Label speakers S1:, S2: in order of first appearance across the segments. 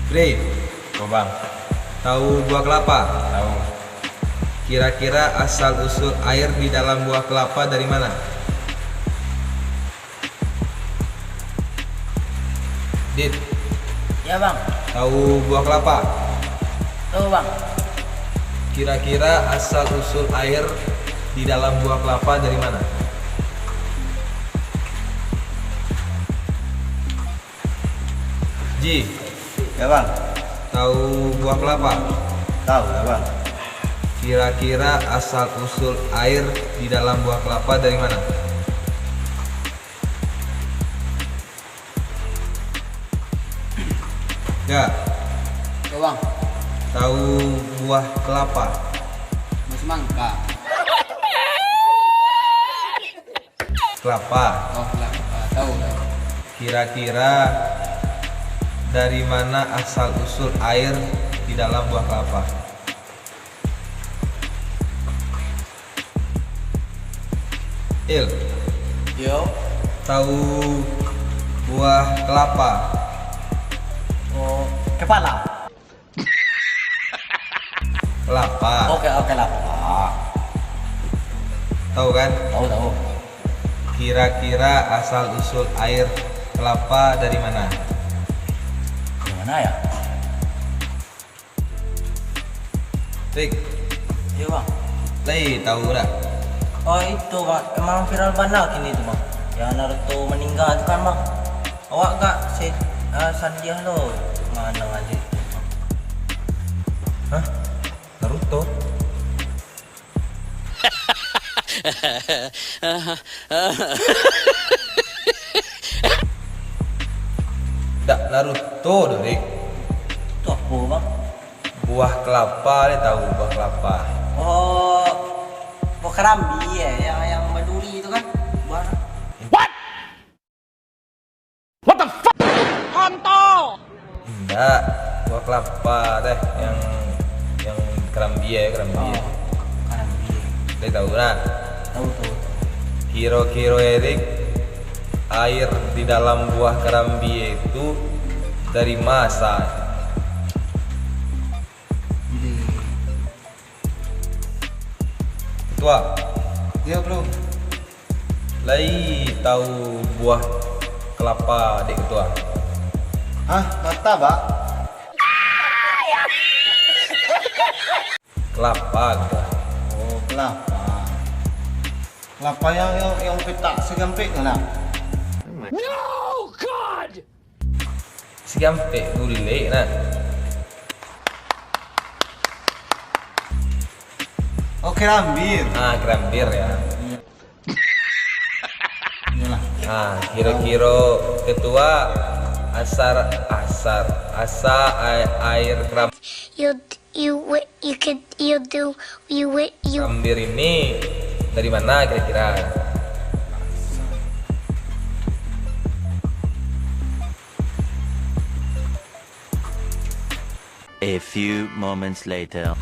S1: Bre,
S2: Oh bang,
S1: tahu buah kelapa?
S2: tahu.
S1: Kira-kira asal usul air di dalam buah kelapa dari mana? Dit,
S3: Ya bang,
S1: tahu buah kelapa?
S3: tuh bang.
S1: Kira-kira asal usul air di dalam buah kelapa dari mana? Ji,
S2: Ya bang,
S1: tahu buah kelapa?
S2: tahu ya bang.
S1: Kira-kira asal usul air di dalam buah kelapa dari mana? Ya,
S3: Tuh bang,
S1: tahu buah kelapa?
S3: mas mangka.
S1: Kelapa.
S3: Oh kelapa, tahu tahu.
S1: Kira-kira dari mana asal usul air di dalam buah kelapa? Il,
S3: Yo,
S1: tahu buah kelapa?
S3: oh kepala.
S1: Kelapa.
S3: Oke lapa.
S1: Tahu kan?
S3: Tahu tahu.
S1: Kira-kira asal usul air kelapa dari mana?
S3: Gimana ya?
S1: Rik,
S3: Iya bang.
S1: tahu nggak?
S3: Oh itu bang, emang viral banget kini itu bang. Yang Naruto meninggal itu kan bang. Awak gak Sandiah lo mana aja itu bang.
S1: Hah? Naruto? Nggak Naruto dong, Rik.
S3: Itu apa bang?
S1: Buah kelapa, dia tahu buah kelapa.
S3: Oh, buah kerambi ya, yang maduri itu kan buah.
S1: Enggak, buah kelapa deh yang kerambi ya, kerambi.
S3: Oh, kerambi.
S1: Dia tahu nggak?
S3: Tahu tahu.
S1: Kiro-kiro Erik, air di dalam buah kerambi itu dari masa. Tua,
S2: Iya belum.
S1: Lai tahu buah kelapa dek tua.
S2: Hah, mata bang?
S1: Kelapa gitu.
S2: Oh kelapa. Kelapa yang petak segampik mana?
S1: Si gampe gulai nah.
S2: Oh kerambir.
S1: Ah, kerambir ya.
S2: Inilah.
S1: Nah, kira-kira ketua air kerambir ini dari mana kira-kira?
S4: A few moments later.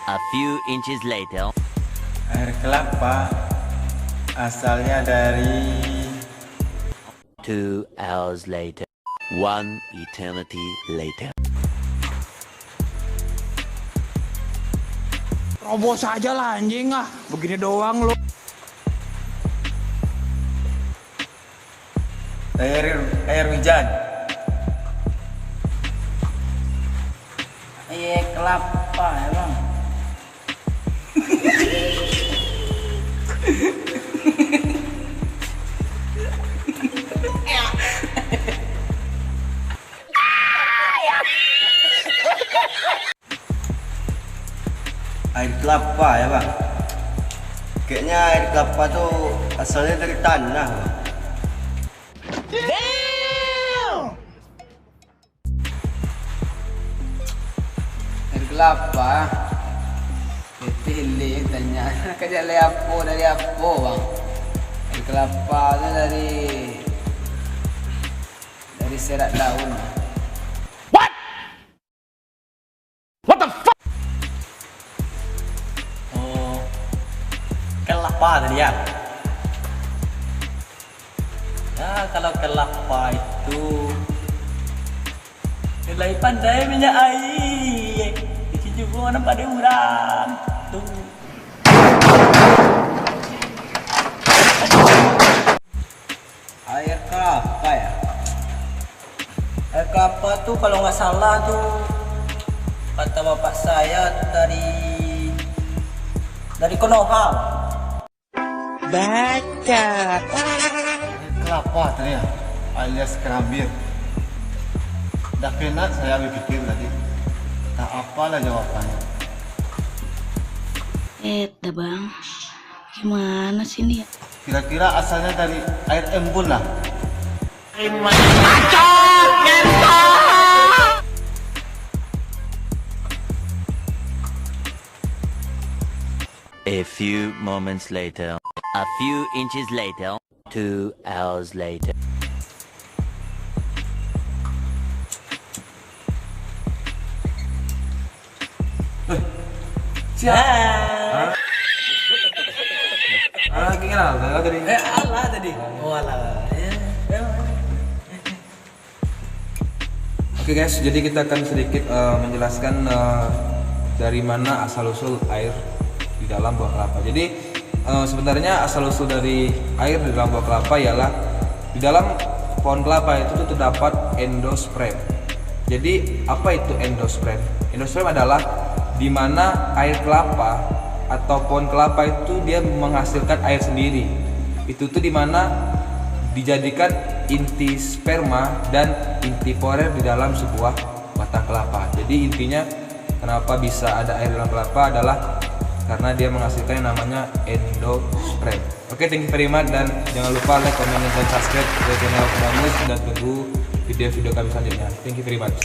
S4: A few inches later.
S2: Air kelapa asalnya dari
S4: 2 hours later. 1 eternity later.
S5: Robos aja lah anjing ah, begini doang lo.
S2: air hujan.
S3: Kelapa ya bang.
S2: Air kelapa ya bang. Kayaknya air kelapa tuh asalnya dari tanah bang.
S3: Air kelapa. Pilih tanya kerja dari apa bang? Air kelapa itu dari serat daun.
S2: Oh kelapa tadi ya.
S3: Ya kalau kelapa itu Lai pandai minyak air. Di juga nampak ada orang. Tuh.
S2: Air kelapa ya?
S3: Air kelapa tuh kalau nggak salah tuh kata bapak saya tuh dari Konoha.
S2: Air kelapa tadi ya? Alias kerambir. Dah kena saya berpikir tadi. Tak apalah jawabannya.
S6: Dah bang, gimana sih ini ya?
S2: Kira-kira asalnya dari air embun lah.
S4: A few moments later. A few inches later. 2 hours later.
S3: Siap.
S1: Lagi kenal tadi.
S3: Allah tadi. Oh Allah.
S1: Oke guys, jadi kita akan sedikit menjelaskan dari mana asal usul air di dalam buah kelapa. Jadi sebenarnya asal usul dari air di dalam buah kelapa ialah di dalam pohon kelapa itu terdapat endosperm. Jadi apa itu endosperm? Endosperm adalah di mana air kelapa atau pohon kelapa itu dia menghasilkan air sendiri. Itu tuh di mana dijadikan inti sperma dan inti porer di dalam sebuah batang kelapa. Jadi intinya kenapa bisa ada air dalam kelapa adalah karena dia menghasilkan yang namanya endosperm. Oke, thank you very much dan jangan lupa like, comment, dan subscribe ke channel Bamus dan tunggu video-video kami selanjutnya. Thank you very much.